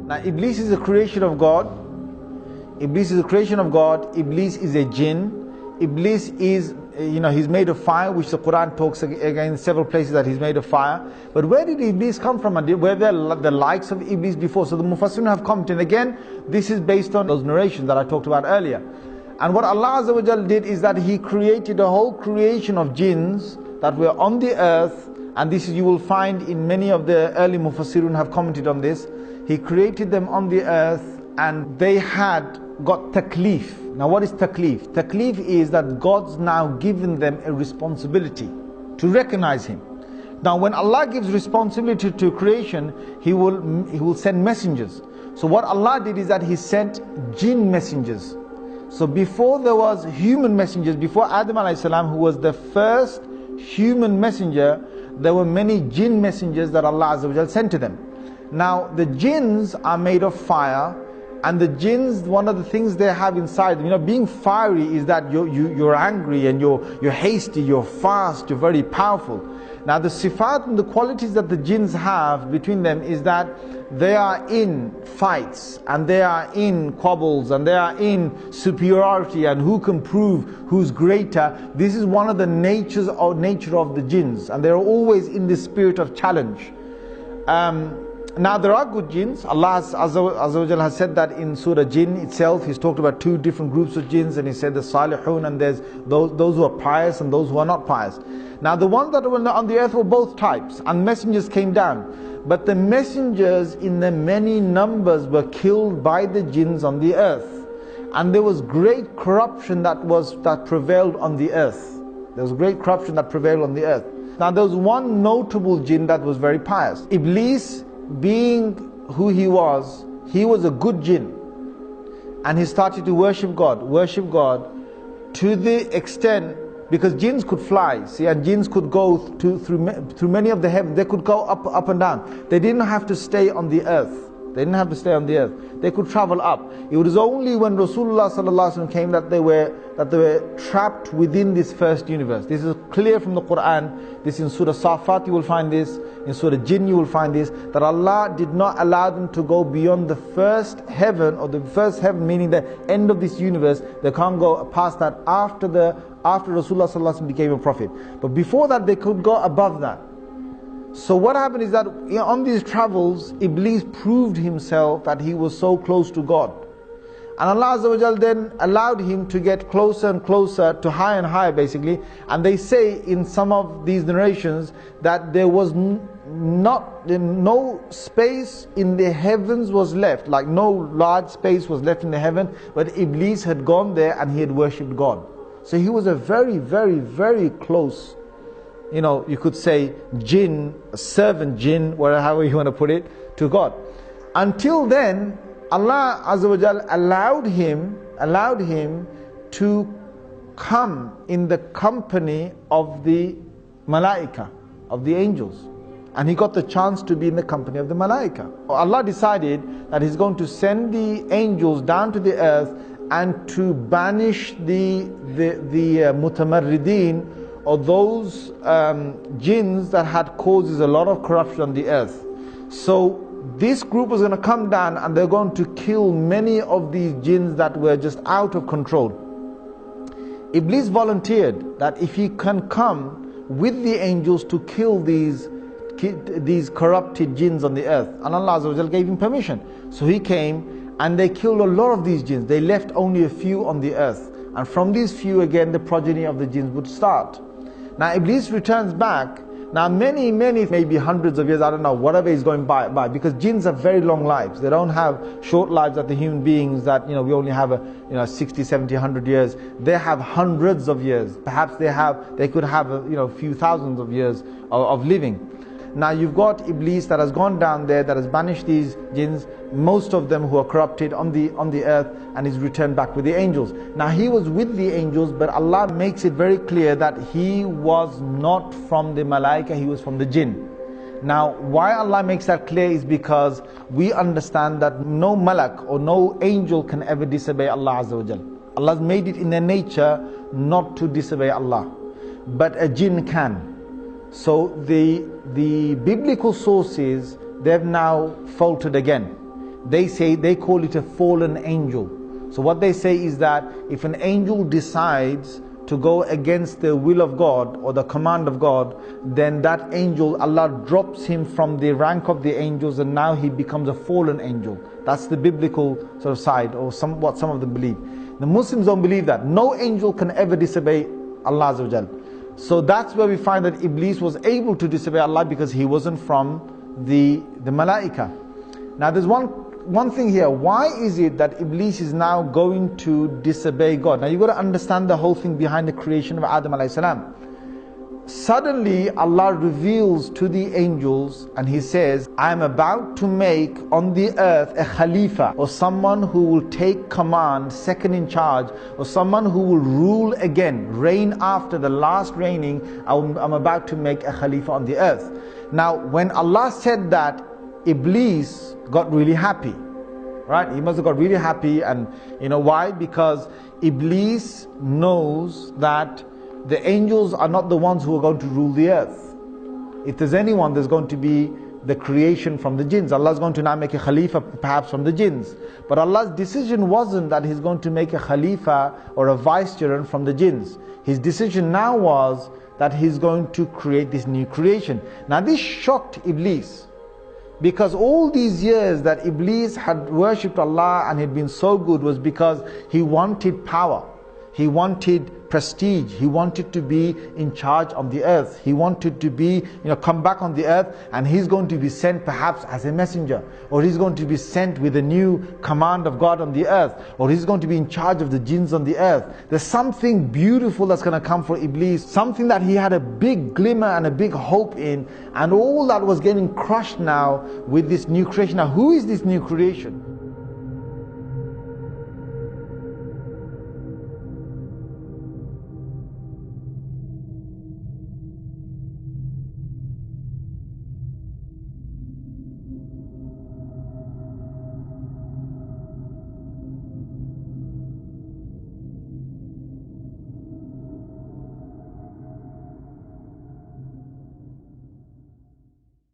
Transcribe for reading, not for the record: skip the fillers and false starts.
Now Iblis is a creation of God. Iblis is a creation of God. Iblis is a jinn. Iblis is, he's made of fire, which the Quran talks again in several places that he's made of fire. But where did Iblis come from? And were there the likes of Iblis before? So the Mufassirun have commented. Again, this is based on those narrations that I talked about earlier. And what Allah Azza wa Jal did is that He created a whole creation of jinns that were on the earth. And this you will find in many of the early Mufassirun have commented on this. He created them on the earth and they had got taklif. Now what is taklif? Taklif is that God's now given them a responsibility to recognize Him. Now when Allah gives responsibility to creation, He will send messengers. So what Allah did is that He sent jinn messengers. So before there was human messengers, before Adam a.s., who was the first human messenger, there were many jinn messengers that Allah Azza wa Jal sent to them. Now the jinns are made of fire, and the jinns, one of the things they have inside them, being fiery is that you're angry and you're hasty, you're fast, you're very powerful. Now the sifat and the qualities that the jinns have between them is that they are in fights and they are in quabbles and they are in superiority and who can prove who's greater. This is one of the nature of the jinns, and they're always in the spirit of challenge. Now there are good jinns. Allah Azza wa Jal has said that in Surah Jinn itself. He's talked about two different groups of jinns, and He said the salihun, and there's those who are pious and those who are not pious. Now the ones that were on the earth were both types, and messengers came down. But the messengers in the many numbers were killed by the jinns on the earth. And there was great corruption that prevailed on the earth. There was great corruption that prevailed on the earth. Now there was one notable jinn that was very pious. Iblis, being who he was a good jinn, and he started to worship God to the extent, because jinns could fly, see, and jinns could go through many of the heavens. They could go up and down. They didn't have to stay on the earth. They could travel up. It was only when Rasulullah sallallahu alaihi wasallam came that they were trapped within this first universe. This is clear from the Quran. This in Surah Safat you will find this. In Surah Jinn you will find this. That Allah did not allow them to go beyond the first heaven, or the first heaven meaning the end of this universe. They can't go past that after Rasulullah sallallahu alaihi wasallam became a prophet. But before that they could go above that. So what happened is that on these travels, Iblis proved himself that he was so close to God. And Allah Azza wa Jal then allowed him to get closer and closer to higher and higher basically. And they say in some of these narrations that there was no space in the heavens was left, like no large space was left in the heaven, but Iblis had gone there and he had worshipped God. So he was a very, very, very close, you could say jinn, a servant jinn, however you want to put it, to God. Until then, Allah Azza wa Jal allowed him to come in the company of the malaika, of the angels. And he got the chance to be in the company of the malaika. Allah decided that He's going to send the angels down to the earth and to banish the mutamarrideen, or those jinns that had causes a lot of corruption on the earth. So this group was going to come down and they're going to kill many of these jinns that were just out of control. Iblis volunteered that if he can come with the angels to kill these corrupted jinns on the earth, and Allah Azza wa Jal gave him permission. So he came and they killed a lot of these jinns. They left only a few on the earth, and from these few again the progeny of the jinns would start. Now Iblis returns back. Now many, maybe hundreds of years, I don't know, whatever is going by, because jinns have very long lives. They don't have short lives that the human beings that, we only have 60, 70, 100 years. They have hundreds of years. Perhaps they could have a few thousands of years of living. Now you've got Iblis that has gone down there, that has banished these jinns, most of them who are corrupted on the earth, and is returned back with the angels. Now he was with the angels, but Allah makes it very clear that he was not from the malaika, he was from the jinn. Now why Allah makes that clear is because we understand that no malak or no angel can ever disobey Allah Azza wa Jal. Allah's made it in their nature not to disobey Allah, but a jinn can. So the biblical sources, they've now faltered again. they call it a fallen angel. So what they say is that if an angel decides to go against the will of God or the command of God, then that angel, Allah drops him from the rank of the angels and now he becomes a fallen angel. That's the biblical sort of side, or what some of them believe. The Muslims don't believe that. No angel can ever disobey Allah Azza wa Jal. So that's where we find that Iblis was able to disobey Allah, because he wasn't from the Malaika. Now there's one thing here. Why is it that Iblis is now going to disobey God? Now you've got to understand the whole thing behind the creation of Adam alayhi salam. Suddenly Allah reveals to the angels and He says, I am about to make on the earth a Khalifa, or someone who will take command, second in charge, or someone who will rule again, reign after the last reigning. I'm about to make a Khalifa on the earth. Now when Allah said that, Iblis got really happy, right? He must have got really happy. And you know why? Because Iblis knows that the angels are not the ones who are going to rule the earth. If there's anyone, there's going to be the creation from the jinns. Allah is going to now make a Khalifa perhaps from the jinns. But Allah's decision wasn't that He's going to make a Khalifa or a vicegerent from the jinns. His decision now was that He's going to create this new creation. Now this shocked Iblis, because all these years that Iblis had worshipped Allah and had been so good was because he wanted power. He wanted prestige. He wanted to be in charge of the earth. He wanted to be, come back on the earth, and he's going to be sent perhaps as a messenger, or he's going to be sent with a new command of God on the earth, or he's going to be in charge of the jinns on the earth. There's something beautiful that's going to come for Iblis, something that he had a big glimmer and a big hope in, and all that was getting crushed now with this new creation. Now who is this new creation?